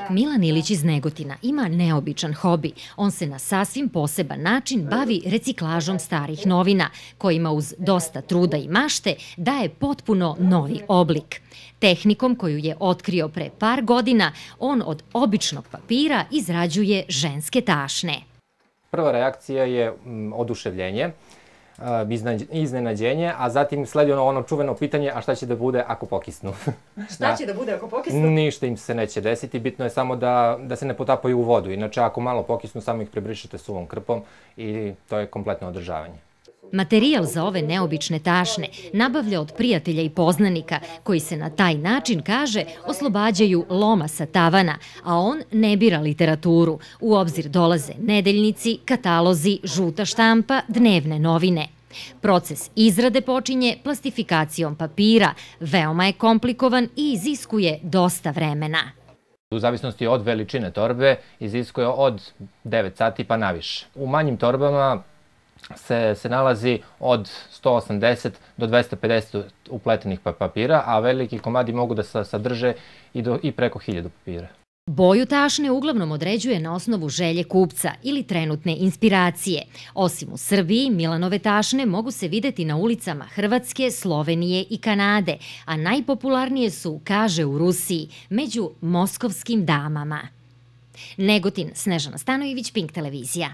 Milan Ilić iz Negotina ima neobičan hobi. On se na sasvim poseban način bavi reciklažom starih novina, kojima uz dosta truda i mašte daje potpuno novi oblik. Tehnikom koju je otkrio pre par godina, on od običnog papira izrađuje ženske tašne. Prva reakcija je oduševljenje, iznenađenje, a zatim sledi ono čuveno pitanje, a šta će da bude ako pokisnu? Šta će da bude ako pokisnu? Ništa im se neće desiti, bitno je samo da se ne potapaju u vodu. Inače, ako malo pokisnu, samo ih prebrišete suvom krpom i to je kompletno održavanje. Materijal za ove neobične tašne nabavlja od prijatelja i poznanika, koji se na taj način, kaže, oslobađaju loma sa tavana, a on ne bira literaturu. U obzir dolaze nedeljnici, katalozi, žuta štampa, dnevne novine. Proces izrade počinje plastifikacijom papira, veoma je komplikovan i iziskuje dosta vremena. U zavisnosti od veličine torbe iziskuje od 9 sati pa naviše. U manjim torbama se nalazi od 180 do 250 upletenih papira, a veliki komadi mogu da sadrže i preko 1000 papira. Boju tašne uglavnom određuje na osnovu želje kupca ili trenutne inspiracije. Osim u Srbiji, Milanove tašne mogu se videti na ulicama Hrvatske, Slovenije i Kanade, a najpopularnije su, kaže, u Rusiji, među moskovskim damama. Negotin, Snežana Stanojević, Pink televizija.